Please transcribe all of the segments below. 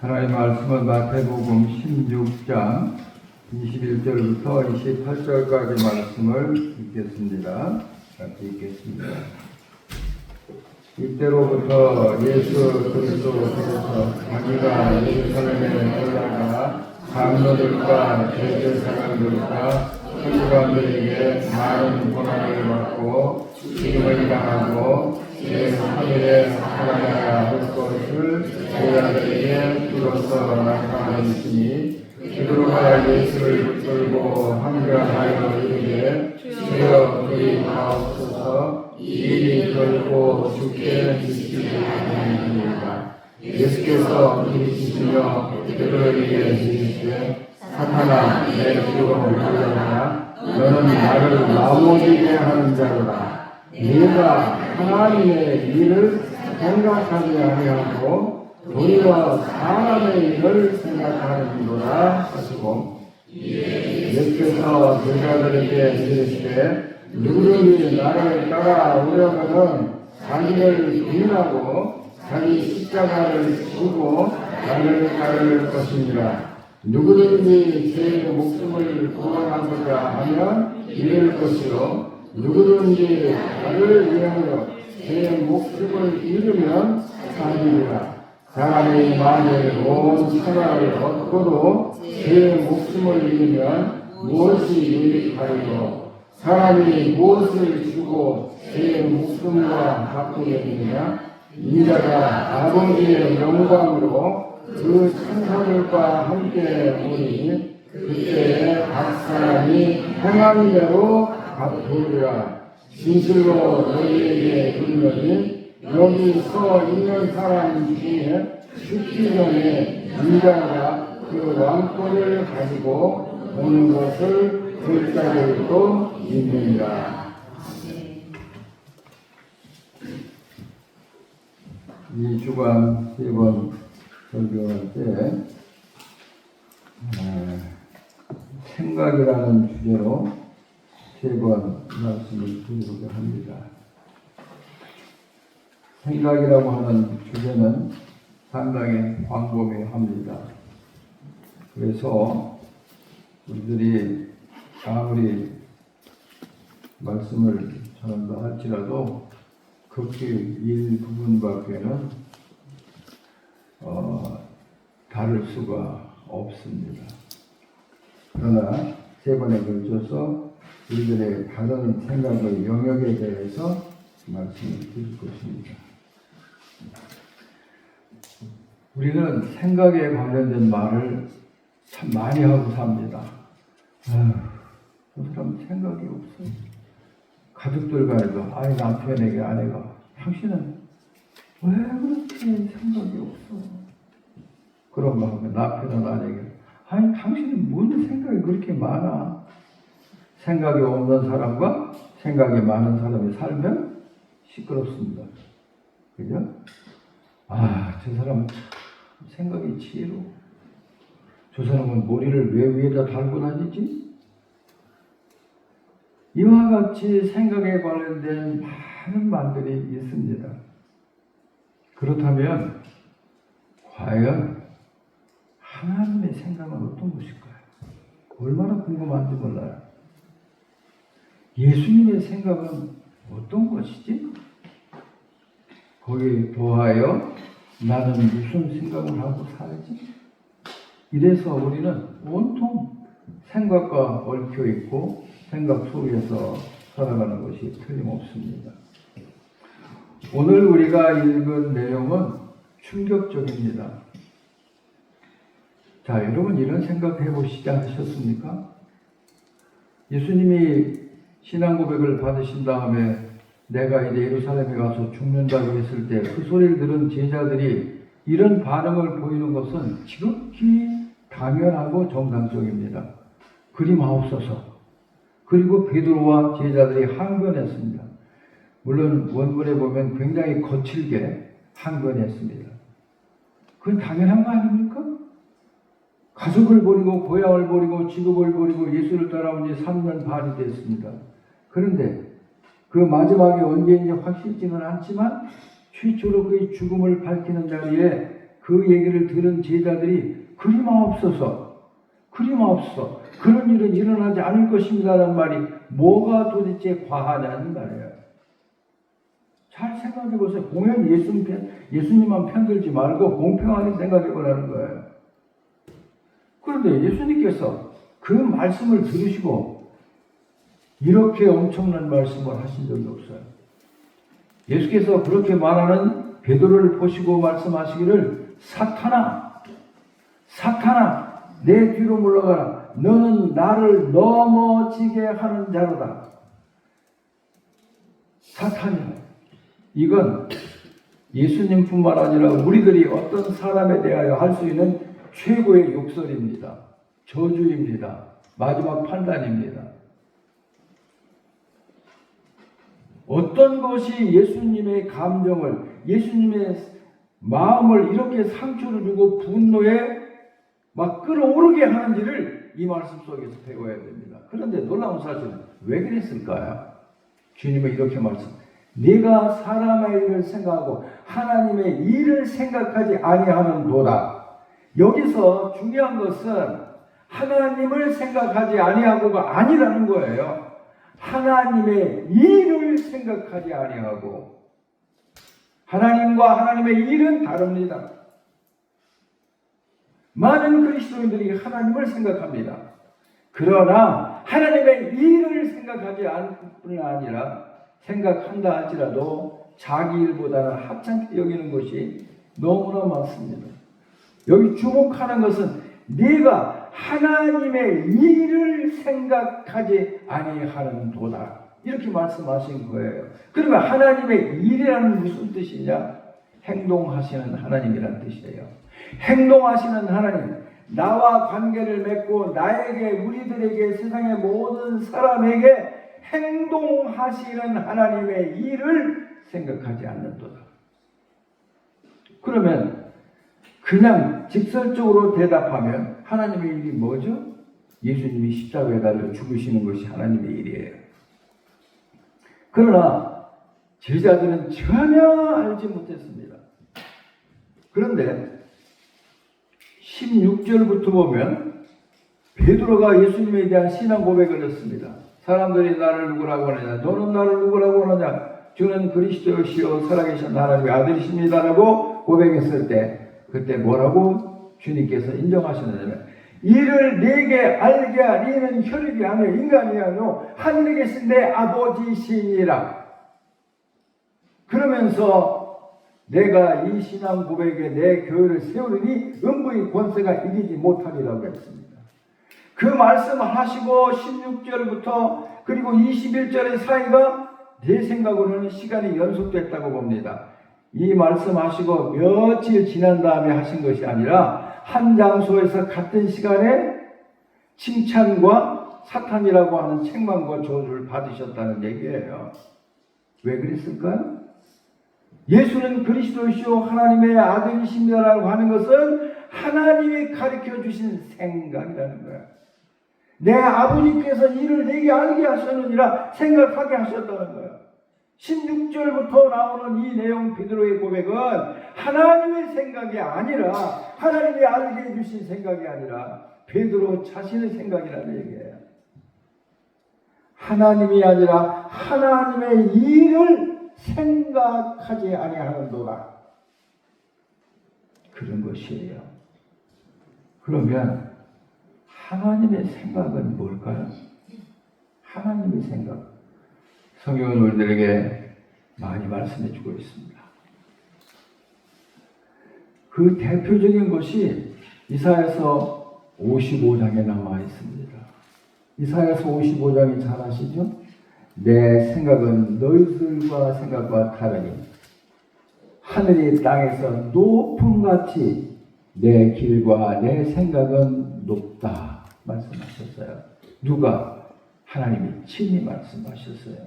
하나님의 말씀은 마태복음 16장 21절부터 28절까지 말씀을 읽겠습니다. 같이 읽겠습니다. 이때로부터 예수 그리스도께서 자기가 예루살렘에 올라가 장로들과 대제사장들과 서기관들에게 많은 고난을 받고 죽임을 당하고 제3일에 살아나야 할 것을 제자들에게 비로소 나타나셨으니 베드로가 예수를 붙들고 한결하여 이르되 주여 그리 가옵소서 이 일이 결코 죽게 지키지 아니하리이다. 예수께서 부르시며 베드로에게 이르시되 사탄아 내 뒤로 물러가라. 너는 나를 나무지게 하는 자로다. 네가 하나님의 일을 생각하지 아니하고 도리어 사람의 일을 생각하는도다 하시고 예수께서 제자들에게 이르시되 누구든지 나를 따라오려거든 자기를 부인하고 자기 십자가를 지고 나를 따를 것이니라. 누구든지 제 목숨을 구원하고자 하면 잃을 것이요 누구든지 나를 위하여 제 목숨을 잃으면 살리리라. 사람이 만일 온 천하를 얻고도 제 목숨을 잃으면 무엇이 유익하리요? 사람이 무엇을 주고 제 목숨과 바꾸겠느냐? 인자가 아버지의 영광으로 그 천사들과 함께 오니 그때 각 사람이 행한 대로 갚으리라. 진실로 너희에게 이르노니 여기 서 있는 사람 중에 죽기 전에 인자가 그 왕권을 가지고 오는 것을 볼 자들도 있느니라. 이 주간 3번 설교할 때 생각이라는 주제로 3번 말씀을 드리고자 합니다. 생각이라고 하는 주제는 상당히 광범위합니다. 그래서 우리들이 아무리 말씀을 전한다 할지라도 극히 일부분밖에는 다를 수가 없습니다. 그러나 3번에 걸쳐서 우리들의 다른 생각의 영역에 대해서 말씀을 드릴 것입니다. 우리는 생각에 관련된 말을 참 많이 하고 삽니다. 저 사람 생각이 없어. 가족들 간에도 남편에게 아내가 당신은 왜 그렇게 생각이 없어? 그런 마음에 남편은 아내에게 당신은 뭔 생각이 그렇게 많아? 생각이 없는 사람과 생각이 많은 사람이 살면 시끄럽습니다. 그죠? 저 사람은 생각이 지혜로워. 저 사람은 머리를 왜 위에다 달고 다니지? 이와 같이 생각에 관련된 많은 말들이 있습니다. 그렇다면 과연 하나님의 생각은 어떤 것일까요? 얼마나 궁금한지 몰라요. 예수님의 생각은 어떤 것이지? 거기에 더하여 나는 무슨 생각을 하고 살지? 이래서 우리는 온통 생각과 얽혀 있고 생각 속에서 살아가는 것이 틀림없습니다. 오늘 우리가 읽은 내용은 충격적입니다. 자, 여러분 이런 생각 해보시지 않으셨습니까? 예수님이 신앙 고백을 받으신 다음에 내가 이제 예루살렘에 가서 죽는다고 했을 때 그 소리를 들은 제자들이 이런 반응을 보이는 것은 지극히 당연하고 정상적입니다. 그리 마옵소서. 그리고 베드로와 제자들이 항변했습니다. 물론 원문에 보면 굉장히 거칠게 항변했습니다. 그건 당연한 거 아닙니까? 가족을 버리고 고향을 버리고 직업을 버리고 예수를 따라온 지 3년 반이 됐습니다. 그런데 그 마지막에 언제인지 확실치는 않지만 최초로 그의 죽음을 밝히는 자리에 그 얘기를 들은 제자들이 그림하옵소서 그런 일은 일어나지 않을 것입니다라는 말이 뭐가 도대체 과하냐는 말이에요. 잘 생각해 보세요. 공연 예수님만 편들지 말고 공평하게 생각해 보라는 거예요. 그런데 예수님께서 그 말씀을 들으시고 이렇게 엄청난 말씀을 하신 적이 없어요. 예수께서 그렇게 말하는 베드로를 보시고 말씀하시기를 사탄아 내 뒤로 물러가라. 너는 나를 넘어지게 하는 자로다. 사탄이요. 이건 예수님뿐만 아니라 우리들이 어떤 사람에 대하여 할 수 있는 최고의 욕설입니다. 저주입니다. 마지막 판단입니다. 어떤 것이 예수님의 감정을, 예수님의 마음을 이렇게 상처를 주고 분노에 막 끌어오르게 하는지를 이 말씀 속에서 배워야 됩니다. 그런데 놀라운 사실은 왜 그랬을까요? 주님은 이렇게 네가 사람의 일을 생각하고 하나님의 일을 생각하지 아니하는도다. 여기서 중요한 것은 하나님을 생각하지 아니하고가 아니라는 거예요. 하나님의 일을 생각하지 아니하고, 하나님과 하나님의 일은 다릅니다. 많은 그리스도인들이 하나님을 생각합니다. 그러나 하나님의 일을 생각하지 않을 뿐 아니라 생각한다 할지라도 자기 일보다는 하찮게 여기는 것이 너무나 많습니다. 여기 주목하는 것은 네가 하나님의 일을 생각하지 아니하는도다. 이렇게 말씀하신 거예요. 그러면 하나님의 일이라는 무슨 뜻이냐? 행동하시는 하나님이라는 뜻이에요. 행동하시는 하나님, 나와 관계를 맺고 나에게, 우리들에게, 세상의 모든 사람에게 행동하시는 하나님의 일을 생각하지 않는도다. 그러면 그냥 직설적으로 대답하면 하나님의 일이 뭐죠? 예수님이 십자가에 달려 죽으시는 것이 하나님의 일이에요. 그러나 제자들은 전혀 알지 못했습니다. 그런데 16절부터 보면 베드로가 예수님에 대한 신앙 고백을 했습니다. 사람들이 나를 누구라고 하느냐? 너는 나를 누구라고 하느냐? 주는 그리스도시요 살아계신 하나님의 아들이십니다라고 고백했을 때 그때 뭐라고 주님께서 인정하시느냐면 이를 내게 알게 하리는 혈육이 아니요 인간이 아니요 하늘에 계신 내 아버지시니라. 그러면서 내가 이 신앙 고백에 내 교회를 세우리니 음부의 권세가 이기지 못하리라고 했습니다. 그 말씀을 하시고 16절부터 그리고 21절의 사이가 내 생각으로는 시간이 연속됐다고 봅니다. 이 말씀하시고 며칠 지난 다음에 하신 것이 아니라 한 장소에서 같은 시간에 칭찬과 사탄이라고 하는 책망과 저주를 받으셨다는 얘기예요. 왜 그랬을까요? 예수는 그리스도시요 하나님의 아들이십니다라고 하는 것은 하나님이 가르쳐 주신 생각이라는 거예요. 내 아버지께서 이를 내게 알게 하셨느니라 생각하게 하셨다는 거예요. 16절부터 나오는 이 내용 베드로의 고백은 하나님의 생각이 아니라 하나님이 알게 해주신 생각이 아니라 베드로 자신의 생각이라는 얘기예요. 하나님이 아니라 하나님의 일을 생각하지 아니하는도다. 그런 것이에요. 그러면 하나님의 생각은 뭘까요? 하나님의 생각. 성경은 우리들에게 많이 말씀해 주고 있습니다. 그 대표적인 것이 이사야서 55장에 나와 있습니다. 이사야서 55장이 잘 아시죠? 내 생각은 너희들과 생각과 다르니 하늘이 땅에서 높음같이 내 길과 내 생각은 높다 말씀하셨어요. 누가? 하나님이 친히 말씀하셨어요.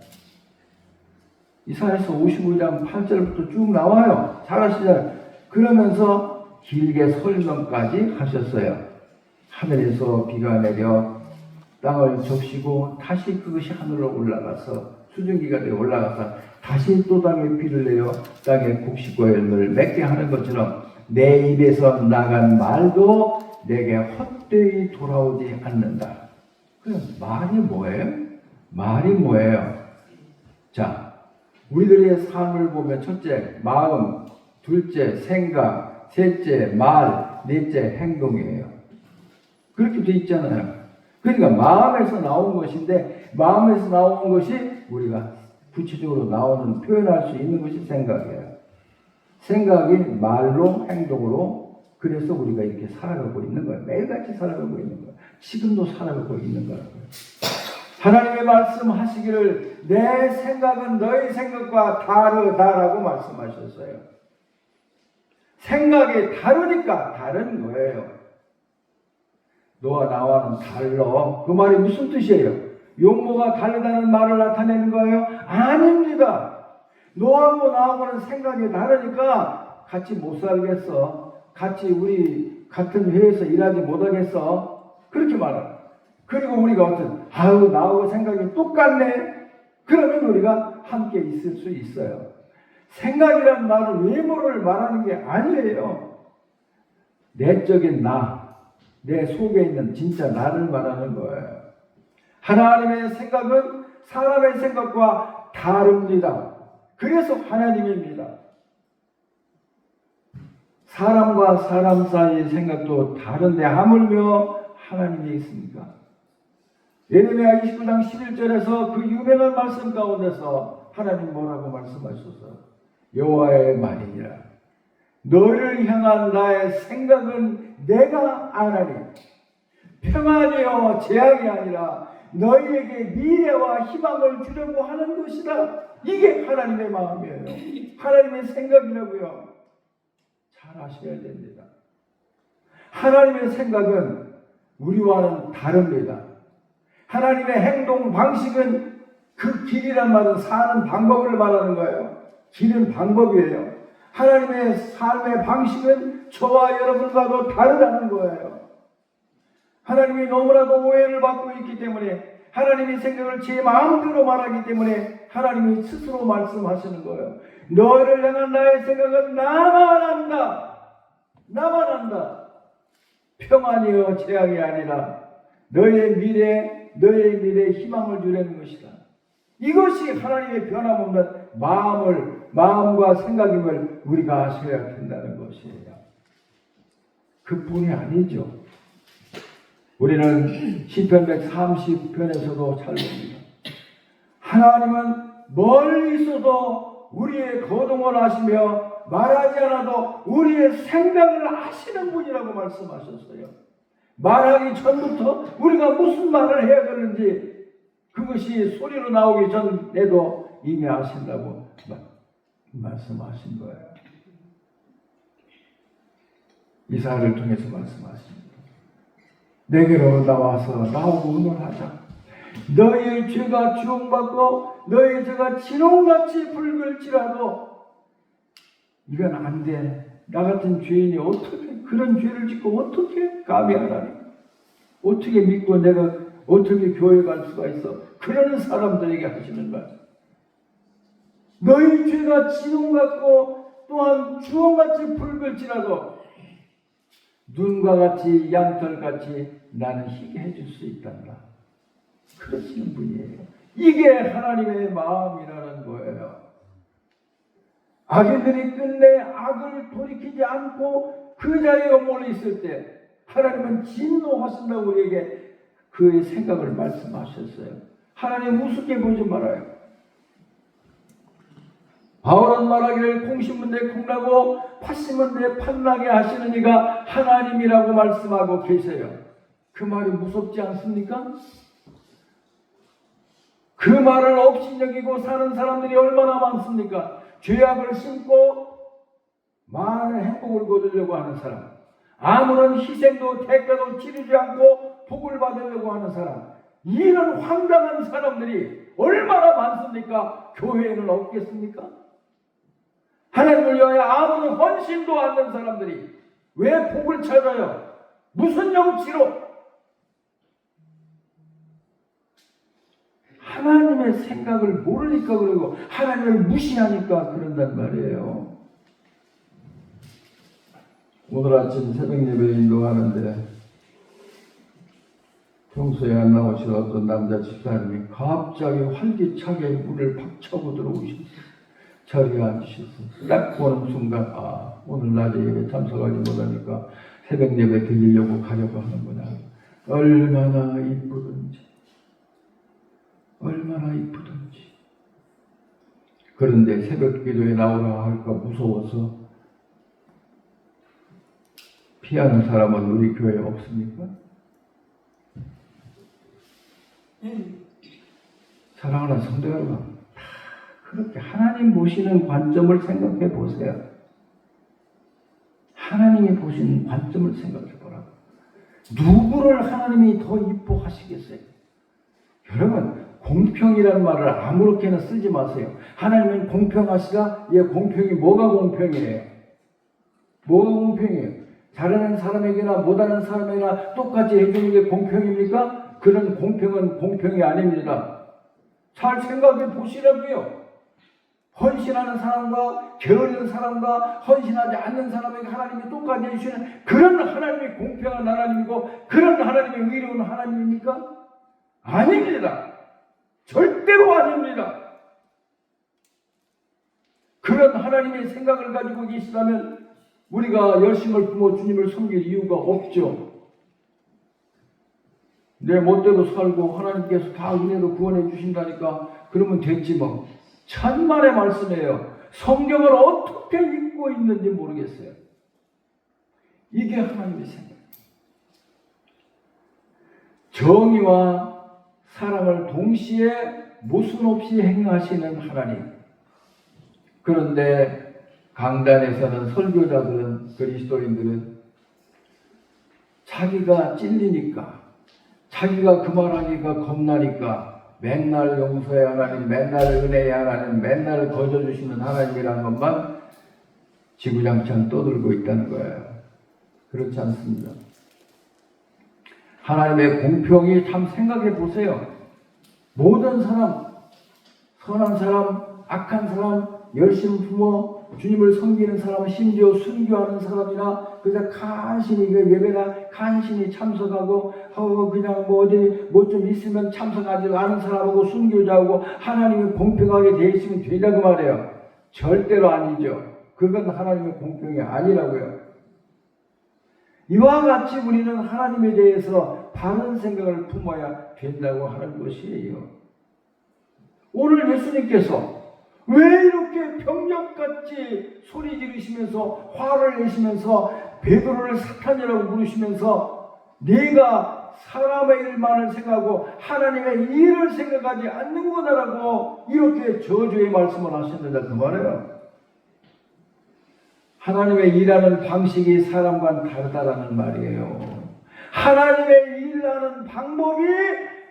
이사야서 55장 8절부터 쭉 나와요. 잘 아시잖아요. 그러면서 길게 설명까지 하셨어요. 하늘에서 비가 내려 땅을 적시고 다시 그것이 하늘로 올라가서 수증기가 되어 올라가서 다시 또 땅에 비를 내려 땅에 곡식과 열매를 맺게 하는 것처럼 내 입에서 나간 말도 내게 헛되이 돌아오지 않는다. 그럼 말이 뭐예요? 말이 뭐예요? 자, 우리들의 삶을 보면 첫째, 마음, 둘째, 생각, 셋째, 말, 넷째, 행동이에요. 그렇게 돼 있잖아요. 그러니까 마음에서 나온 것인데, 마음에서 나온 것이 우리가 구체적으로 나오는, 표현할 수 있는 것이 생각이에요. 생각이 말로, 행동으로, 그래서 우리가 이렇게 살아가고 있는 거예요. 매일같이 살아가고 있는 거예요. 지금도 살아가고 있는 거예요. 하나님의 말씀하시기를 내 생각은 너희 생각과 다르다라고 말씀하셨어요. 생각이 다르니까 다른 거예요. 너와 나와는 달라. 그 말이 무슨 뜻이에요? 용모가 다르다는 말을 나타내는 거예요? 아닙니다. 너하고 나하고는 생각이 다르니까 같이 못 살겠어. 같이 우리 같은 회사에서 일하지 못하겠어. 그렇게 말해요. 그리고 우리가 아유 나하고 생각이 똑같네. 그러면 우리가 함께 있을 수 있어요. 생각이란 말은 외모를 말하는 게 아니에요. 내적인 나, 내 속에 있는 진짜 나를 말하는 거예요. 하나님의 생각은 사람의 생각과 다릅니다. 그래서 하나님입니다. 사람과 사람 사이의 생각도 다른데 하물며 하나님이 있습니까? 예레미야 29장 11절에서 그 유명한 말씀 가운데서 하나님 뭐라고 말씀하셨어요? 여호와의 말이니라. 너를 향한 나의 생각은 내가 아나니 평안이요 재앙이 아니라 너희에게 미래와 희망을 주려고 하는 것이다. 이게 하나님의 마음이에요. 하나님의 생각이라고요. 잘 아셔야 됩니다. 하나님의 생각은 우리와는 다릅니다. 하나님의 행동 방식은 그 길이란 말은 사는 방법을 말하는 거예요. 길은 방법이에요. 하나님의 삶의 방식은 저와 여러분과도 다르다는 거예요. 하나님이 너무나도 오해를 받고 있기 때문에 하나님의 생각을 제 마음대로 말하기 때문에 하나님이 스스로 말씀하시는 거예요. 너를 향한 나의 생각은 나만 안다. 나만 안다. 평안이요 재앙이 아니라 너의 미래에 희망을 주려는 것이다. 이것이 하나님의 변함없는 마음과 생각임을 우리가 아셔야 된다는 것이에요. 그뿐이 아니죠. 우리는 시편 130편에서도 잘 봅니다. 하나님은 멀리 있어도 우리의 거동을 아시며 말하지 않아도 우리의 생각을 아시는 분이라고 말씀하셨어요. 말하기 전부터 우리가 무슨 말을 해야 되는지 그것이 소리로 나오기 전에도 이미 아신다고 말씀하신 거예요. 이사야를 통해서 말씀하십니다. 내게로 나와서 나하고 의논하자. 너희의 죄가 주홍받고 너희의 죄가 진홍같이 붉을지라도 이건 안 돼. 나 같은 죄인이 어떻게 그런 죄를 짓고 어떻게 감히 하라니? 어떻게 믿고 내가 어떻게 교회 갈 수가 있어? 그러는 사람들에게 하시는 거야. 너희 죄가 진홍같고 또한 주홍같이 붉을지라도 눈과 같이 양털같이 나는 희게 해줄 수 있단다. 그러시는 분이에요. 이게 하나님의 마음이라는 거예요. 악인들이 끝내 악을 돌이키지 않고 그 자리에 머물러 있을 때 하나님은 진노하신다고 우리에게 그의 생각을 말씀하셨어요. 하나님 우습게 보지 말아요. 바울은 말하기를 콩 심은 데 콩나고 팥 심은 데 팥나게 하시는 이가 하나님이라고 말씀하고 계세요. 그 말이 무섭지 않습니까? 그 말을 없이 여기고 사는 사람들이 얼마나 많습니까? 죄악을 심고 많은 행복을 거두려고 하는 사람, 아무런 희생도 대가도 치르지 않고 복을 받으려고 하는 사람, 이런 황당한 사람들이 얼마나 많습니까? 교회에는 없겠습니까? 하나님을 위하여 아무런 헌신도 않는 사람들이 왜 복을 찾아요? 무슨 영치로? 하나님의 생각을 모르니까 그러고 하나님을 무시하니까 그런단 말이에요. 오늘 아침 새벽 예배 인도하는데 평소에 안 나오시던 어떤 남자 집사님이 갑자기 활기차게 문을 팍 차고 들어오셨어요. 자리에 앉으셨어요. 딱 보는 순간 오늘 낮에 예배 참석하지 못하니까 새벽 예배 드리려고 가려고 하는구나. 얼마나 이쁘든지 얼마나 이쁘든지. 그런데 새벽 기도에 나오라 할까 무서워서 피하는 사람은 우리 교회에 없습니까? 사랑하는 성도 여러분, 다 그렇게 하나님 보시는 관점을 생각해 보세요. 하나님이 보시는 관점을 생각해 보라고. 누구를 하나님이 더 이뻐하시겠어요? 여러분, 공평이라는 말을 아무렇게나 쓰지 마세요. 하나님은 공평하시다? 예, 공평이 뭐가 공평이에요? 뭐가 공평이에요? 잘하는 사람에게나 못하는 사람에게나 똑같이 해주는 게 공평입니까? 그런 공평은 공평이 아닙니다. 잘 생각해 보시라고요. 헌신하는 사람과 게으른 사람과 헌신하지 않는 사람에게 하나님이 똑같이 해주시는 그런 하나님이 공평한 하나님이고 그런 하나님이 의로운 하나님입니까? 아닙니다. 절대로 아닙니다. 그런 하나님의 생각을 가지고 계시다면 우리가 열심을 품어 주님을 섬길 이유가 없죠. 내 멋대로 살고 하나님께서 다 은혜로 구원해 주신다니까 그러면 됐지 뭐. 천만의 말씀이에요. 성경을 어떻게 읽고 있는지 모르겠어요. 이게 하나님의 생각. 정의와 사랑을 동시에 모순 없이 행하시는 하나님. 그런데 강단에서는 설교자들은 그리스도인들은 자기가 찔리니까 자기가 그 말하기가 겁나니까 맨날 용서의 하나님, 맨날 은혜의 하나님, 맨날 거저주시는 하나님이라는 것만 지구장창 떠들고 있다는 거예요. 그렇지 않습니다. 하나님의 공평이 참 생각해 보세요. 모든 사람, 선한 사람, 악한 사람, 열심 품어 주님을 섬기는 사람, 심지어 순교하는 사람이나 그저 간신히 예배나 간신히 참석하고 그냥 뭐 어디 뭐 좀 있으면 참석하지 않은 사람하고 순교자하고 하나님이 공평하게 돼 있으면 되냐고 말해요. 절대로 아니죠. 그건 하나님의 공평이 아니라고요. 이와 같이 우리는 하나님에 대해서 바른 생각을 품어야 된다고 하는 것이에요. 오늘 예수님께서 왜 이렇게 병력같이 소리 지르시면서 화를 내시면서 베드로를 사탄이라고 부르시면서 네가 사람의 일만을 생각하고 하나님의 일을 생각하지 않는구나라고 이렇게 저주의 말씀을 하셨는데 그 말이에요. 하나님의 일하는 방식이 사람과는 다르다라는 말이에요. 하나님의 일하는 방법이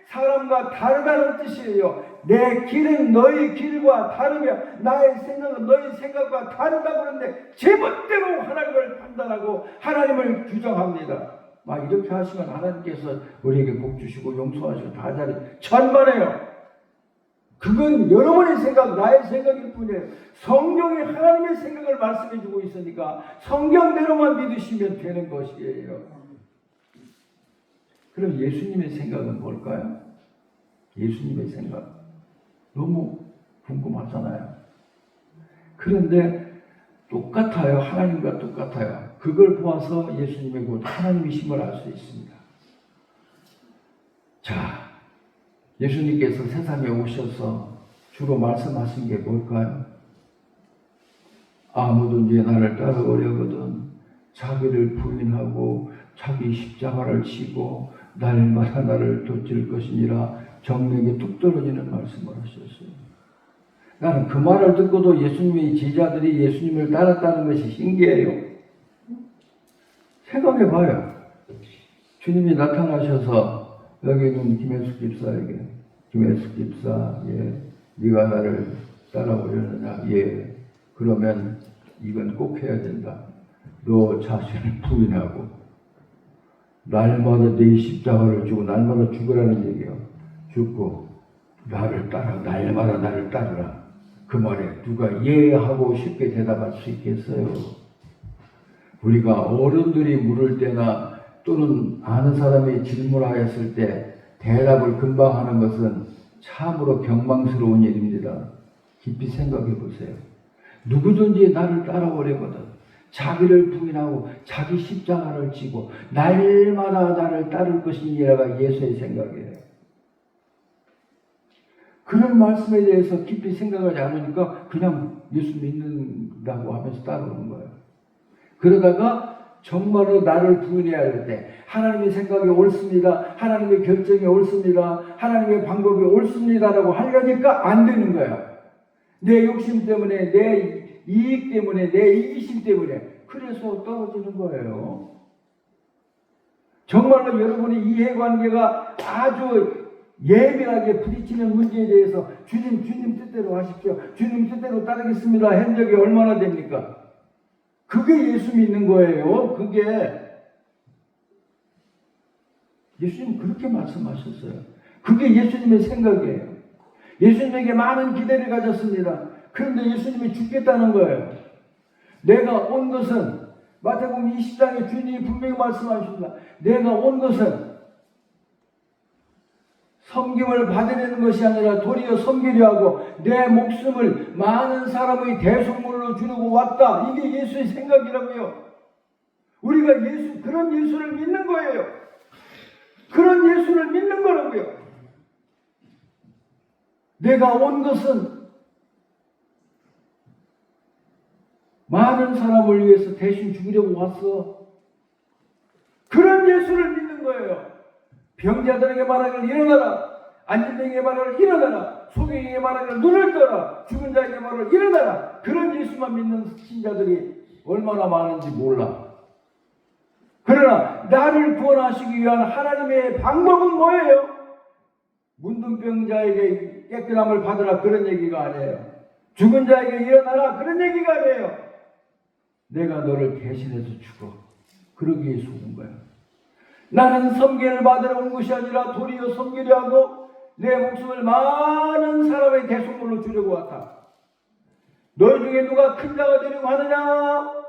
사람과 다르다는 뜻이에요. 내 길은 너희 길과 다르며 나의 생각은 너희 생각과 다르다고 하는데 제멋대로 하나님을 판단하고 하나님을 규정합니다. 막 이렇게 하시면 하나님께서 우리에게 복 주시고 용서하시고 다 잘해 천만에요. 그건 여러분의 생각, 나의 생각일 뿐이에요. 성경이 하나님의 생각을 말씀해 주고 있으니까 성경대로만 믿으시면 되는 것이에요. 그럼 예수님의 생각은 뭘까요? 예수님의 생각. 너무 궁금하잖아요. 그런데 똑같아요. 하나님과 똑같아요. 그걸 보아서 예수님의 곧 하나님이심을 알 수 있습니다. 자, 예수님께서 세상에 오셔서 주로 말씀하신 게 뭘까요? 아무든지 나를 따라오려거든 자기를 부인하고 자기 십자가를 지고 날마다 나를 좇을 것이니라 정맥에 뚝 떨어지는 말씀을 하셨어요. 나는 그 말을 듣고도 예수님의 제자들이 예수님을 따랐다는 것이 신기해요. 생각해 봐요. 주님이 나타나셔서 여기 있는 김혜숙 집사에게 김혜숙 집사, 네가 나를 따라오려느냐? 예. 그러면 이건 꼭 해야 된다. 너 자신을 부인하고 날마다 네 십자가를 지고 날마다 죽으라는 얘기예요. 죽고 나를 따라 날마다 나를 따르라. 그 말에 누가 예 하고 쉽게 대답할 수 있겠어요? 우리가 어른들이 물을 때나 또는 아는 사람이 질문하였을 때 대답을 금방 하는 것은 참으로 경망스러운 일입니다. 깊이 생각해 보세요. 누구든지 나를 따라오려거든 자기를 부인하고 자기 십자가를 지고 날마다 나를 따를 것이니라가 예수의 생각이에요. 그런 말씀에 대해서 깊이 생각하지 않으니까 그냥 예수 믿는다고 하면서 따라오는 거예요. 그러다가 정말로 나를 부인해야 할 때 하나님의 생각이 옳습니다. 하나님의 결정이 옳습니다. 하나님의 방법이 옳습니다라고 하려니까 안 되는 거예요. 내 욕심 때문에, 내 이익 때문에, 내 이기심 때문에 그래서 떨어지는 거예요. 정말로 여러분의 이해관계가 아주 예민하게 부딪히는 문제에 대해서 주님 뜻대로 하십시오. 주님 뜻대로 따르겠습니다. 한 적이 얼마나 됩니까? 그게 예수 믿는 거예요. 그게 예수님 그렇게 말씀하셨어요. 그게 예수님의 생각이에요. 예수님에게 많은 기대를 가졌습니다. 그런데 예수님이 죽겠다는 거예요. 내가 온 것은 마태복음 20장에 주님이 분명히 말씀하십니다. 내가 온 것은 섬김을 받으려는 것이 아니라 도리어 섬기려 하고 내 목숨을 많은 사람의 대속물로 주려고 왔다. 이게 예수의 생각이라고요. 우리가 그런 예수를 믿는 거예요. 그런 예수를 믿는 거라고요. 내가 온 것은 많은 사람을 위해서 대신 죽이려고 왔어. 그런 예수를 믿는 거예요. 병자들에게 말하기를 일어나라. 앉은 자에게 말하기를 일어나라. 소경에게 말하기를 눈을 떠라. 죽은 자에게 말하기를 일어나라. 그런 예수만 믿는 신자들이 얼마나 많은지 몰라. 그러나 나를 구원하시기 위한 하나님의 방법은 뭐예요? 문둥병자에게 깨끗함을 받으라 그런 얘기가 아니에요. 죽은 자에게 일어나라 그런 얘기가 아니에요. 내가 너를 대신해서 죽어. 그러기 위해서 온 거예요. 나는 섬김을 받으러 온 것이 아니라 도리어 섬기려 하고 내 목숨을 많은 사람의 대속물로 주려고 왔다. 너희 중에 누가 큰 자가 되려고 하느냐?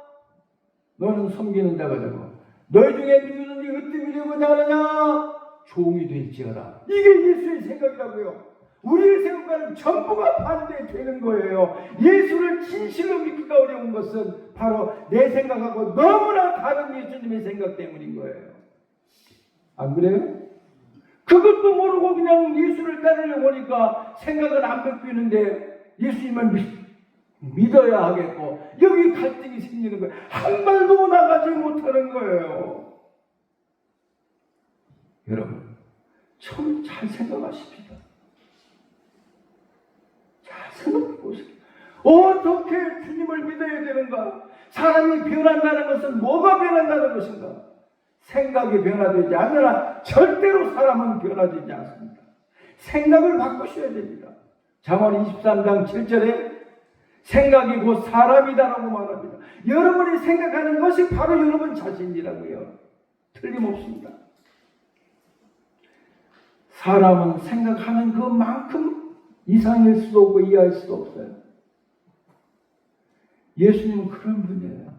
너는 섬기는 자가 되고 너희 중에 누구든지 으뜸이려고 하느냐? 종이 될지어다. 이게 예수의 생각이라고요. 우리의 생각과는 전부가 반대되는 거예요. 예수를 진실로 믿기가 어려운 것은 바로 내 생각하고 너무나 다른 예수님의 생각 때문인 거예요. 안 그래요? 그것도 모르고 그냥 예수를 따르려고 하니까 생각은 안 바뀌는데 예수님을 믿어야 하겠고 여기 갈등이 생기는 거예요. 한 발도 나가지 못하는 거예요. 여러분 참 잘 생각하십시다. 잘 생각해 보세요. 어떻게 주님을 믿어야 되는가? 사람이 변한다는 것은 뭐가 변한다는 것인가? 생각이 변화되지 않으나 절대로 사람은 변화되지 않습니다. 생각을 바꾸셔야 됩니다. 잠언 23장 7절에 생각이 곧 사람이다라고 말합니다. 여러분이 생각하는 것이 바로 여러분 자신이라고요. 틀림없습니다. 사람은 생각하는 그만큼 이상일 수도 없고 이하일 수도 없어요. 예수님은 그런 분이에요.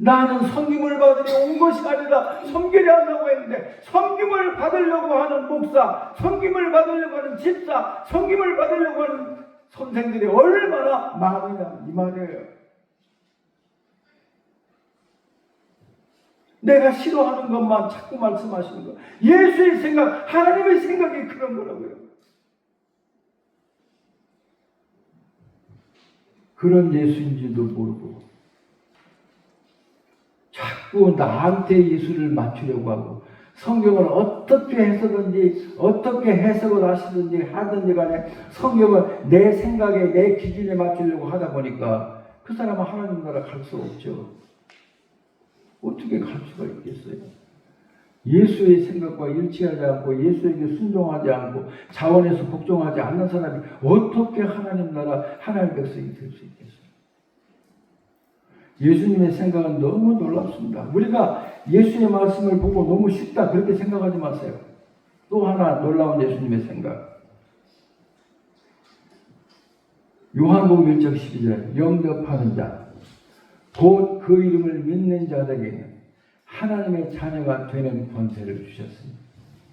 나는 섬김을 받으려 온 것이 아니라 섬기려 한다고 했는데 섬김을 받으려고 하는 목사, 섬김을 받으려고 하는 집사, 섬김을 받으려고 하는 선생들이 얼마나 많으냐 이 말이에요. 내가 싫어하는 것만 자꾸 말씀하시는 거. 예수의 생각, 하나님의 생각이 그런 거라고요. 그런 예수인지도 모르고 자꾸 나한테 예수를 맞추려고 하고 성경을 어떻게 해서든지 어떻게 해석을 하든지 간에 성경을 내 생각에 내 기준에 맞추려고 하다 보니까 그 사람은 하나님 나라 갈 수 없죠. 어떻게 갈 수가 있겠어요? 예수의 생각과 일치하지 않고 예수에게 순종하지 않고 자원에서 복종하지 않는 사람이 어떻게 하나님 나라 하나님의 백성이 될 수 있겠어요? 예수님의 생각은 너무 놀랍습니다. 우리가 예수의 말씀을 보고 너무 쉽다 그렇게 생각하지 마세요. 또 하나 놀라운 예수님의 생각. 요한복음 1장 12절 영접하는 자 곧 그 이름을 믿는 자들에게는 하나님의 자녀가 되는 권세를 주셨습니다.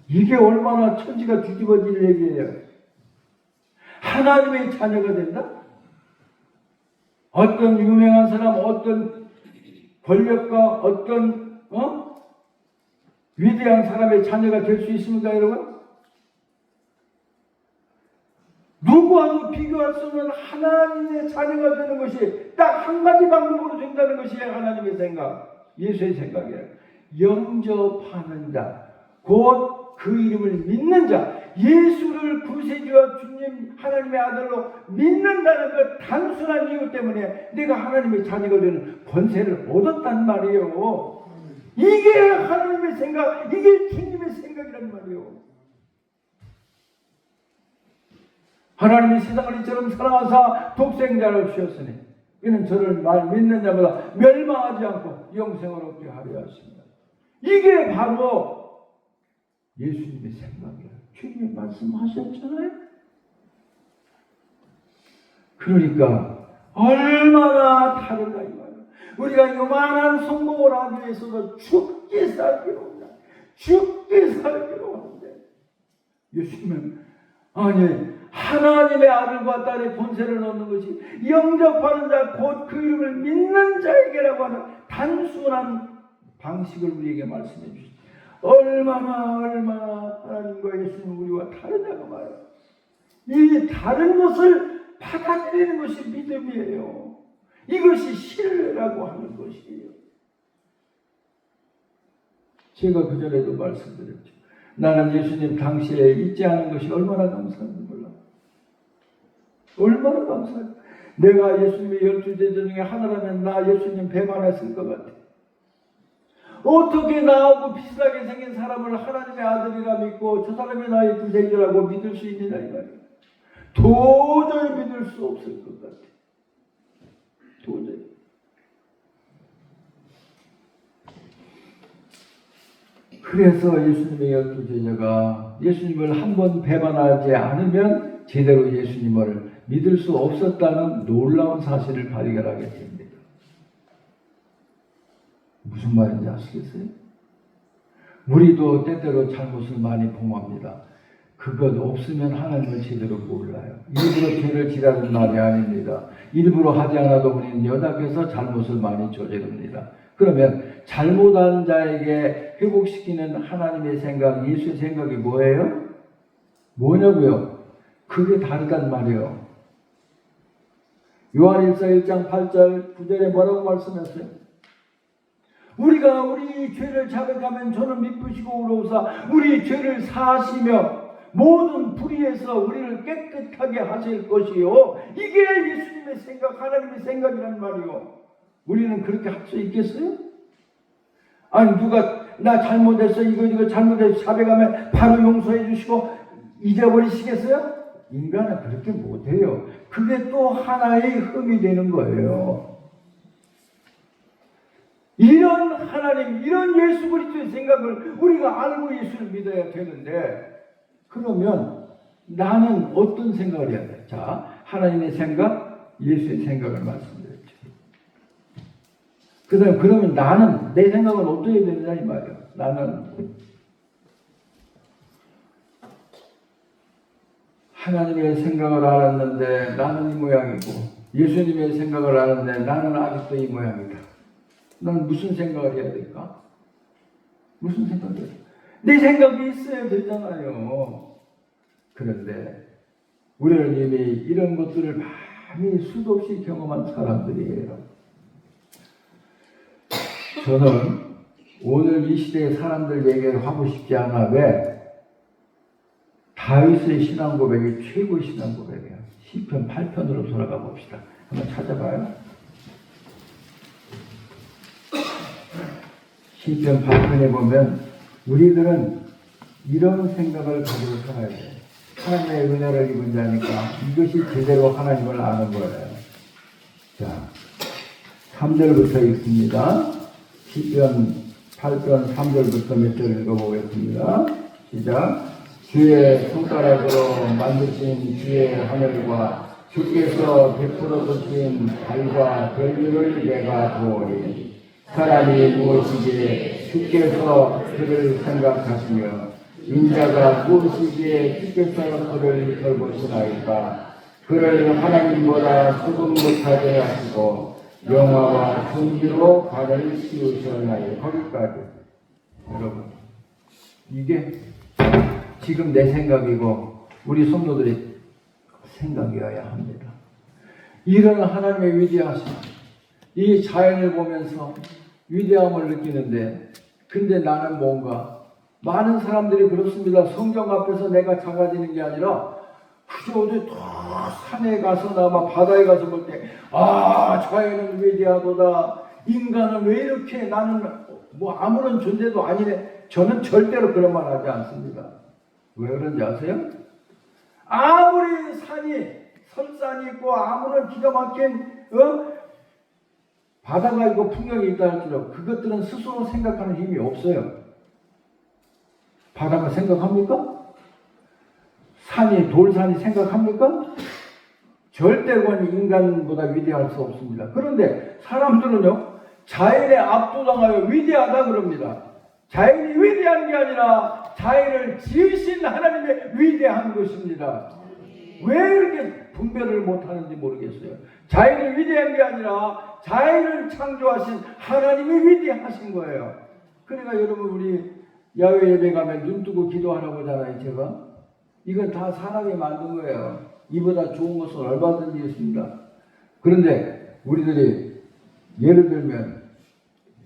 이게 얼마나 천지가 뒤집어질 얘기예요. 하나님의 자녀가 된다? 어떤 유명한 사람, 어떤 권력가, 어떤 위대한 사람의 자녀가 될 수 있습니까, 여러분? 누구와도 비교할 수 없는 하나님의 자녀가 되는 것이 딱 한 가지 방법으로 된다는 것이 하나님의 생각, 예수의 생각이에요. 영접하는 자, 곧 그 이름을 믿는 자, 예수를 구세주와 주님 하나님의 아들로 믿는다는 그 단순한 이유 때문에 내가 하나님의 자녀가 되는 권세를 얻었단 말이에요. 이게 하나님의 생각, 이게 주님의 생각이란 말이에요. 하나님이 세상을 이처럼 사랑하사 독생자를 주셨으니 이는 저를 믿는 자마다 멸망하지 않고 영생을 얻게 하려 하십니다. 이게 바로 예수님의 생각이에요. 주님이 말씀하셨잖아요. 그러니까 얼마나 다른가 이 말이에요. 우리가 요만한 성공을 하기 위해서도 죽게 살기로 한다. 죽게 살기로 하는데 예수님은 아니 하나님의 아들과 딸의 권세를 얻는 것이 영접하는 자 곧 그 이름을 믿는 자에게라고 하는 단순한 방식을 우리에게 말씀해 주십니다. 얼마나 하나님과 예수님 우리와 다르다고 말해요. 이 다른 것을 받아들이는 것이 믿음이에요. 이것이 신뢰라고 하는 것이에요. 제가 그전에도 말씀드렸죠. 나는 예수님 당시에 잊지 않은 것이 얼마나 감사한지 몰라. 얼마나 감사해요. 내가 예수님의 12제자 중에 하나라면 나 예수님 배반했을 것 같아. 어떻게 나하고 비슷하게 생긴 사람을 하나님의 아들이라 믿고 저 사람이 나의 구세주라고 믿을 수 있느냐 이 말이에요. 도저히 믿을 수 없을 것 같아. 도저히. 그래서 예수님의 12제자가 예수님을 한 번 배반하지 않으면 제대로 예수님을 믿을 수 없었다는 놀라운 사실을 발견하게 됩니다. 무슨 말인지 아시겠어요? 우리도 때때로 잘못을 많이 범합니다. 그것 없으면 하나님을 제대로 몰라요. 일부러 죄를 지라는 말이 아닙니다. 일부러 하지 않아도 우리는 연약해서 잘못을 많이 저지릅니다. 그러면 잘못한 자에게 회복시키는 하나님의 생각, 예수의 생각이 뭐예요? 뭐냐고요? 그게 다르단 말이에요. 요한일서 1장 8절 9절에 뭐라고 말씀했어요? 우리가 우리 죄를 자백하면 저는 미쁘시고 의로우사 우리 죄를 사하시며 모든 불의에서 우리를 깨끗하게 하실 것이요. 이게 예수님의 생각, 하나님의 생각이란 말이요. 우리는 그렇게 할 수 있겠어요? 아니 누가 나 잘못했어 이거 잘못해서 자백하면 바로 용서해 주시고 잊어버리시겠어요? 인간은 그렇게 못해요. 그게 또 하나의 흠이 되는 거예요. 이런 하나님, 이런 예수 그리스도의 생각을 우리가 알고 예수를 믿어야 되는데 그러면 나는 어떤 생각을 해야 돼? 자, 하나님의 생각, 예수의 생각을 말씀드렸죠. 그러면 나는 내 생각은 어떻게 되느냐 이 말이에요. 나는 하나님의 생각을 알았는데 나는 이 모양이고 예수님의 생각을 알았는데 나는 아직도 이 모양이다. 난 무슨 생각을 해야 될까? 무슨 생각을 해야 될까? 내 생각이 있어야 되잖아요. 그런데 우리는 이미 이런 것들을 많이 수도 없이 경험한 사람들이에요. 저는 오늘 이 시대의 사람들 얘기를 하고 싶지 않아. 왜? 다윗의 신앙 고백이 최고의 신앙 고백이에요. 시편 8편으로 돌아가 봅시다. 한번 찾아봐요. 시편 8편에 보면 우리들은 이런 생각을 가지고 살아야 돼요. 하나님의 은혜를 입은 자니까 이것이 제대로 하나님을 아는 거예요. 자, 3절부터 읽습니다. 시편 8편 3절부터 몇 절 읽어보겠습니다. 시작. 주의 손가락으로 만드신 주의 하늘과 주께서 베풀어 주신 달과 별들을 내가 보오니 사람이 무엇이기에 주께서 그를 생각하시며 인자가 무엇이기에 주께서 그를 돌보시나이까. 그를 하나님보다 수금 못하게 하시고 영화와 존귀로 발을 씌우셨나요. 거기까지. 여러분, 이게 지금 내 생각이고 우리 성도들의 생각이어야 합니다. 이런 하나님의 위대하심, 이 자연을 보면서 위대함을 느끼는데, 근데 나는 뭔가, 많은 사람들이 그렇습니다. 성경 앞에서 내가 작아지는 게 아니라 그저 어디 산에 가서나 바다에 가서 볼 때, 자연은 위대하도다. 인간은 왜 이렇게, 나는 뭐 아무런 존재도 아니네. 저는 절대로 그런 말 하지 않습니다. 왜 그런지 아세요? 아무리 설산이 있고 아무런 기가 막힌 바다가 있고 풍경이 있다 할지라도 그것들은 스스로 생각하는 힘이 없어요. 바다가 생각합니까? 돌산이 생각합니까? 절대로 인간보다 위대할 수 없습니다. 그런데 사람들은요, 자연에 압도당하여 위대하다 그럽니다. 자연이 위대한 게 아니라 자연을 지으신 하나님의 위대한 것입니다. 왜 이렇게 분별을 못하는지 모르겠어요. 자연이 위대한 게 아니라 자연을 창조하신 하나님이 위대하신 거예요. 그러니까 여러분, 우리 야외 예배 가면 눈 뜨고 기도하라고 하잖아요. 제가 이건 다 사람이 만든 거예요. 이보다 좋은 것은 얼마든지 있습니다. 그런데 우리들이 예를 들면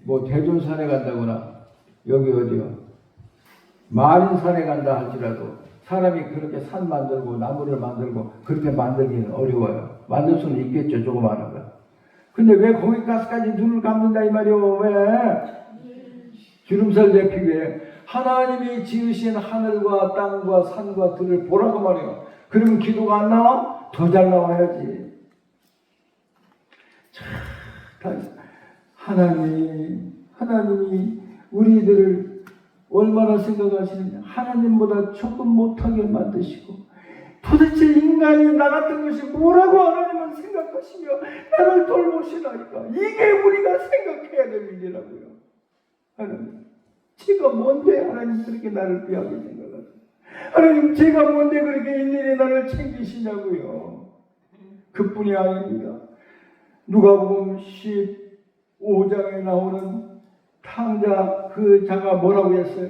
뭐 대존산에 간다거나 여기 어디요 마린산에 간다 할지라도 사람이 그렇게 산 만들고 나무를 만들고 그렇게 만들기는 어려워요. 만들 수는 있겠죠, 조그마한 거. 근데 왜 거기까지 눈을 감는다 이 말이요. 왜? 주름살 잡히게 하나님이 지으신 하늘과 땅과 산과 들을 보라고 말이요. 그러면 기도가 안 나와? 더 잘 나와야지. 하나님이 우리들을 얼마나 생각하시느냐. 하나님보다 조금 못하게 만드시고 도대체 인간이 나 같은 것이 뭐라고 하나님은 생각하시며 나를 돌보시나니까. 이게 우리가 생각해야 될 일이라고요. 하나님, 제가 뭔데 하나님 그렇게 나를 귀하게 생각하세요? 하나님, 제가 뭔데 그렇게 일일이 나를 챙기시냐고요. 그뿐이 아닙니다. 누가복음 15장에 나오는 탕자 그 자가 뭐라고 했어요?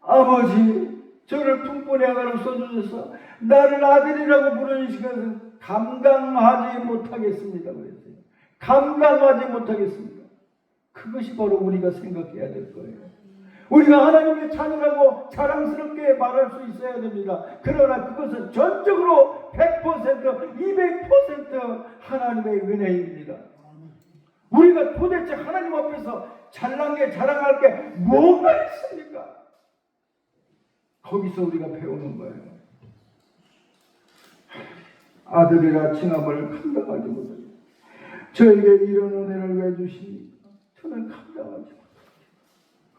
아버지, 저를 품꾼의 아가로 써주셔서 나를 아들이라고 부르는 시간은 감당하지 못하겠습니다. 그랬어요. 감당하지 못하겠습니다. 그것이 바로 우리가 생각해야 될 거예요. 우리가 하나님의 자녀라고 자랑스럽게 말할 수 있어야 됩니다. 그러나 그것은 전적으로 100%, 200% 하나님의 은혜입니다. 우리가 도대체 하나님 앞에서 잘난 게 자랑할 게 뭐가 있습니까? 거기서 우리가 배우는 거예요. 아들이라 칭함을 감당하지 못해요. 저에게 이런 은혜를 왜 주십니까? 저는 감당하지 못해요.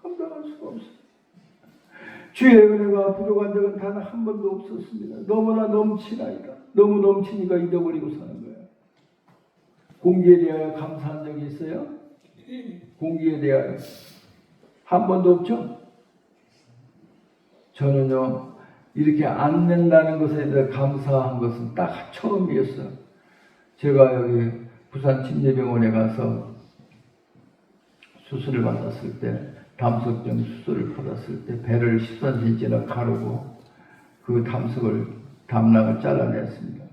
감당할 수가 없어요. 주의 은혜가 부족한 적은 단 한 번도 없었습니다. 너무나 넘치나이다. 너무 넘치니까 잊어버리고 사는 거예요. 공기에 대하여 감사한 적이 있어요? 공기에 대하여 한 번도 없죠? 저는요, 이렇게 안 낸다는 것에 대해 감사한 것은 딱 처음이었어요. 제가 여기 부산 침례병원에 가서 수술을 받았을 때, 담석증 수술을 받았을 때 배를 13cm나 가르고 그 담낭을 잘라냈습니다.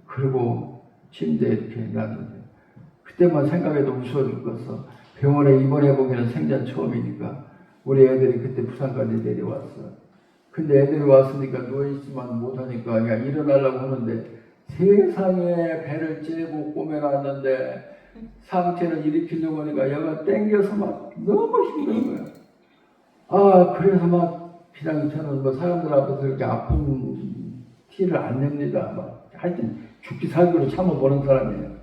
그리고 침대에 이렇게 놨는데 그때만 생각해도 무서워 죽겠어. 병원에 입원해보기는 생전 처음이니까 우리 애들이 그때 부산까지 내려왔어. 근데 애들이 왔으니까 누워있지만 못하니까 그냥 일어나려고 하는데 세상에 배를 째고 꼬매놨는데 상체를 일으키려고 하니까 얘가 땡겨서 막 너무 힘든 거야. 그래서 막 그냥 저는 뭐 사람들 앞에서 이렇게 아픈 티를 안 냅니다. 막 하여튼 죽기 살기로 참아보는 사람이에요.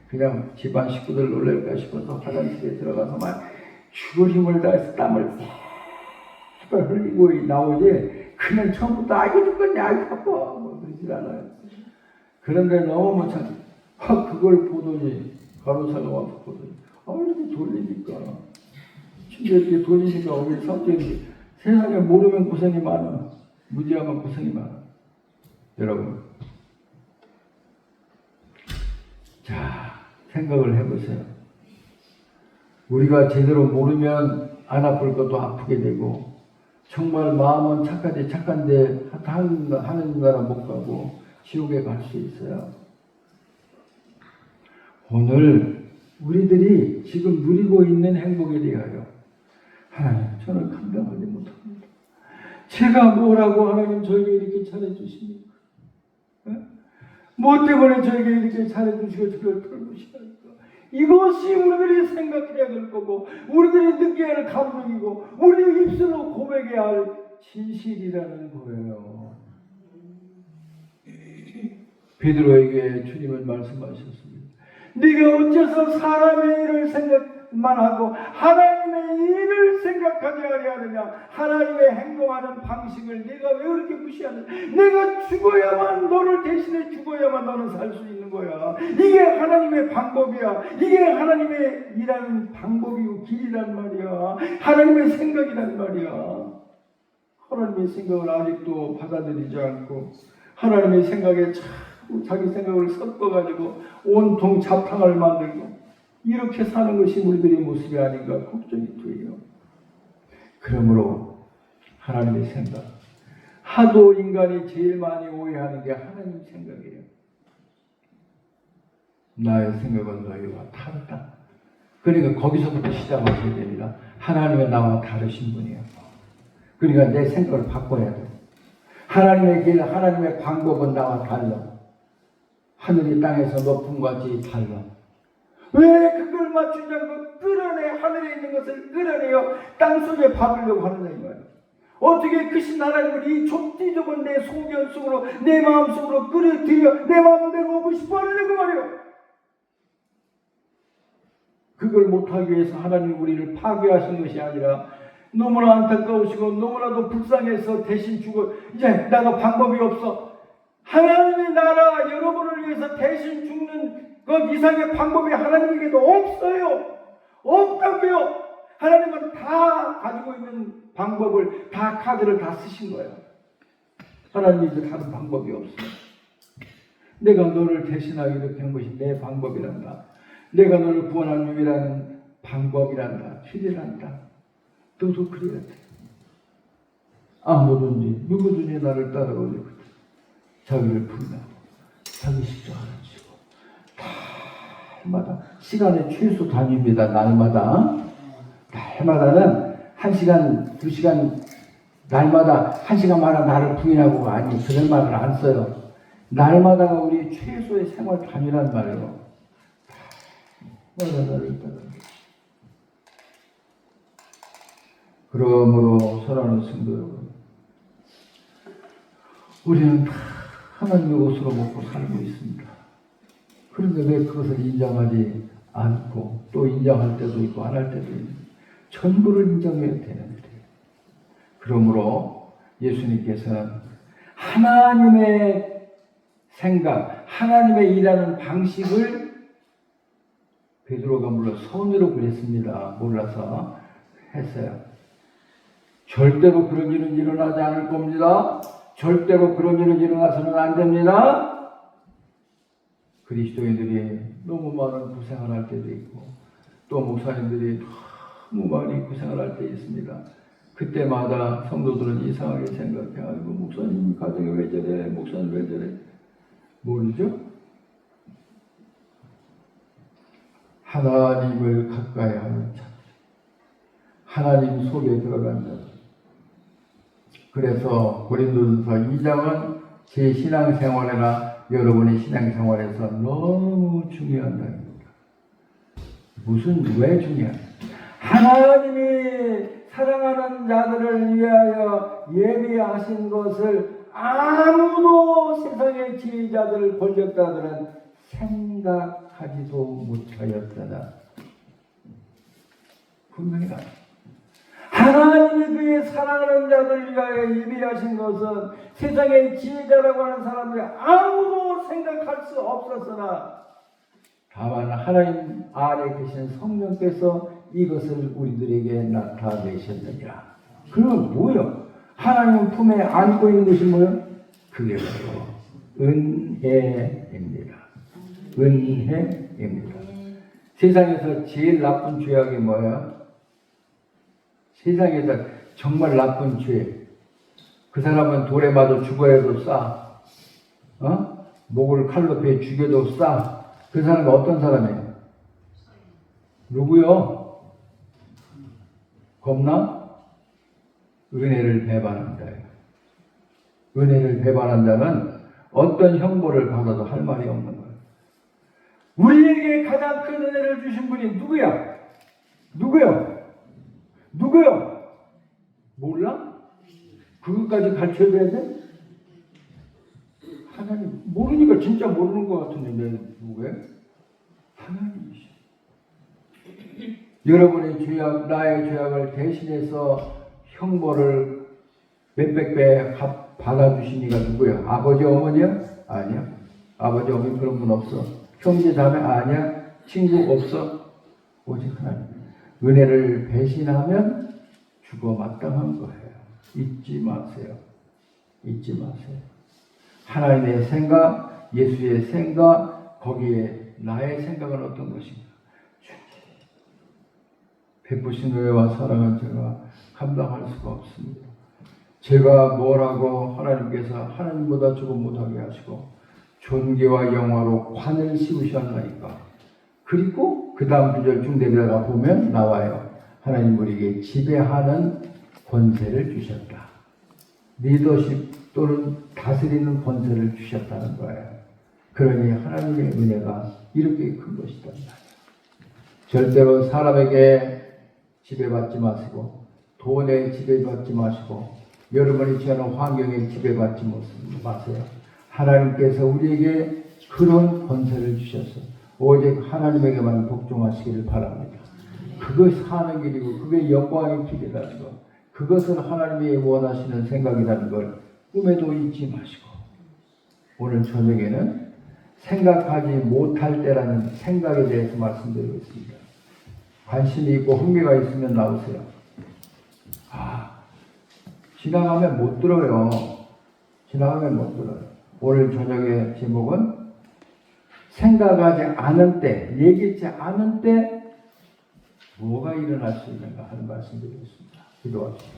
그냥 집안 식구들 놀랄까 싶어서 화장실에 들어가서 막 죽을 힘을 다해서 땀을 흘리고 나오지, 그냥 처음부터 이거 죽겠냐, 아이고 아파, 뭐 그러질 않아요. 그런데 너무 못 참고 그걸 보더니 간호사가 와서 보더니 이렇게 돌리니까 진짜 이렇게 돌리니까 우리 성격이 세상에 모르면 고생이 많아. 무지하면 고생이 많아. 여러분, 자, 생각을 해보세요. 우리가 제대로 모르면 안 아플 것도 아프게 되고, 정말 마음은 착한데 하는 나라 못 가고 지옥에 갈 수 있어요. 오늘 우리들이 지금 누리고 있는 행복에 대하여 하나님, 저는 감당하지 못합니다. 제가 뭐라고 하나님 저에게 이렇게 잘해주십니까? 뭐 때문에 저에게 이렇게 잘해주시고 저를 돌보시니까? 이것이 우리들이 생각해야 될 거고, 우리들이 느껴야 할 감동이고, 우리 입술로 고백해야 할 진실이라는 거예요. 베드로에게 주님은 말씀하셨습니다. 네가 어째서 사람의 일을 생각만 하고 하나님의 일을 생각하지 아니하느냐? 하나님의 행동하는 방식을 네가 왜 그렇게 무시하느냐? 내가 죽어야만, 너를 대신해 죽어야만 너는 살 수 있는 거야. 이게 하나님의 방법이야. 이게 하나님의 일하는 방법이고 길이란 말이야. 하나님의 생각이란 말이야. 하나님의 생각을 아직도 받아들이지 않고 하나님의 생각에 자기 생각을 섞어가지고 온통 잡탕을 만들고 이렇게 사는 것이 우리들의 모습이 아닌가 걱정이 돼요. 그러므로 하나님의 생각, 하도 인간이 제일 많이 오해하는 게 하나님 생각이에요. 나의 생각은 너희와 다르다. 그러니까 거기서부터 시작하셔야 됩니다. 하나님은 나와 다르신 분이에요. 그러니까 내 생각을 바꿔야 돼요. 하나님의 길, 하나님의 방법은 나와 달라. 하늘이 땅에서 높은 것이 달라. 왜 그걸 맞추지 않고 끌어내, 하늘에 있는 것을 끌어내어 땅속에 박으려고 하느냐 이 말이야. 어떻게 크신 하나님을 이 좁디좁은 내 소견 속으로, 내 마음 속으로 끌어들여 내 마음대로 오고 싶어 하느냐 그 말이야. 그걸 못하기 위해서 하나님 우리를 파괴하신 것이 아니라 너무나 안타까우시고 너무나도 불쌍해서 대신 죽어, 이제 내가 방법이 없어. 하나님의 나라 여러분을 위해서 대신 죽는 그 이상의 방법이 하나님에게도 없어요. 없다고요. 하나님은 다 가지고 있는 방법을, 다 카드를 다 쓰신 거예요. 하나님이 이제 다른 방법이 없어요. 내가 너를 대신하기 이렇게 한 것이 내 방법이란다. 내가 너를 구원하는 유일한 방법이란다. 길이란다. 너도 그래야 돼. 아무든지 누구든지 나를 따라오려고 자기를 부인하고 자기 십자가를 지고 날마다 시간의 최소 단위입니다. 날마다는 1시간, 2시간, 날마다 1시간마다 나를 부인하고 아니 그런 말을 안 써요. 날마다가 우리 최소의 생활 단위란 말이에요. 날마다 나를 따라. 그러므로 사랑하는 성도 여러분, 우리는 다 하나님의 옷으로 먹고 살고 있습니다. 그런데 왜 그것을 인정하지 않고 또 인정할 때도 있고 안 할 때도 있는 전부를 인정해야 되는데, 그러므로 예수님께서는 하나님의 생각, 하나님의 일하는 방식을 베드로가 물론 선으로 그랬습니다. 몰라서 했어요. 절대로 그런 일은 일어나지 않을 겁니다. 절대로 그런 일은 일어나서는 안 됩니다. 그리스도인들이 너무 많은 고생을 할 때도 있고 또 목사님들이 너무 많이 고생을 할 때 있습니다. 그때마다 성도들은 이상하게 생각해. 아이고 목사님 가정이 왜 저래? 목사님 왜 저래? 모르죠? 하나님을 가까이 하는 자, 하나님 속에 들어간 자. 그래서 고린도전서 2장은 제 신앙생활이나 여러분의 신앙생활에서 너무 중요한 말입니다. 왜 중요한가? 하나님이 사랑하는 자들을 위하여 예비하신 것을 아무도 세상의 지혜자들, 권력자들은 생각하지도 못하였더라. 분명히 하나님이 그의 사랑하는 자들을 위하여 예비하신 것은 세상의 지혜자라고 하는 사람들이 아무도 생각할 수 없었으나 다만 하나님 안에 계신 성령께서 이것을 우리들에게 나타내셨느니라. 그건 뭐요? 하나님 품에 안고 있는 것이 뭐요? 그게 바로 은혜입니다. 은혜입니다. 세상에서 제일 나쁜 죄악이 뭐예요? 세상에서 정말 나쁜 죄. 그 사람은 돌에 맞아 죽어야도 싸. 목을 칼로 베 죽여도 싸. 그 사람은 어떤 사람이에요? 누구요? 겁나? 은혜를 배반한다. 은혜를 배반한 자는 어떤 형벌을 받아도 할 말이 없는 거예요. 우리에게 가장 큰 은혜를 주신 분이 누구야? 누구요? 누구요? 몰라? 그것까지 가르쳐줘야 돼? 하나님. 모르니까 진짜 모르는 것 같은데 누구예요? 하나님이시죠. 여러분의 죄악, 나의 죄악을 대신해서 형벌을 몇백 배 받아주시니가 누구야? 아버지, 어머니야? 아니야. 아버지, 어머니 그런 분 없어. 형제, 자매? 아니야. 친구 없어. 오직 하나님. 은혜를 배신하면 죽어 마땅한 거예요. 잊지 마세요. 잊지 마세요. 하나님의 생각, 예수의 생각, 거기에 나의 생각은 어떤 것인가? 베푸신 은혜와 사랑은 제가 감당할 수가 없습니다. 제가 뭐라고 하나님께서 하나님보다 조금 못하게 하시고 존귀와 영화로 관을 씌우셨나이까. 그리고 그 다음 구절 중대들어가 보면 나와요. 하나님 우리에게 지배하는 권세를 주셨다. 리더십 또는 다스리는 권세를 주셨다는 거예요. 그러니 하나님의 은혜가 이렇게 큰 것이다. 절대로 사람에게 지배받지 마시고 돈에 지배받지 마시고 여러분이 처하는 환경에 지배받지 마세요. 하나님께서 우리에게 그런 권세를 주셔서 오직 하나님에게만 복종하시기를 바랍니다. 그것이 사는 길이고 그게 영광의 길이라는 것, 그것은 하나님이 원하시는 생각이라는 걸 꿈에도 잊지 마시고 오늘 저녁에는 생각하지 못할 때라는 생각에 대해서 말씀드리겠습니다. 관심이 있고 흥미가 있으면 나오세요. 지나가면 못 들어요. 지나가면 못 들어요. 오늘 저녁의 제목은 생각하지 않은 때, 얘기치 않은 때 뭐가 일어날 수 있는가 하는 말씀드리겠습니다. 기도하십시오.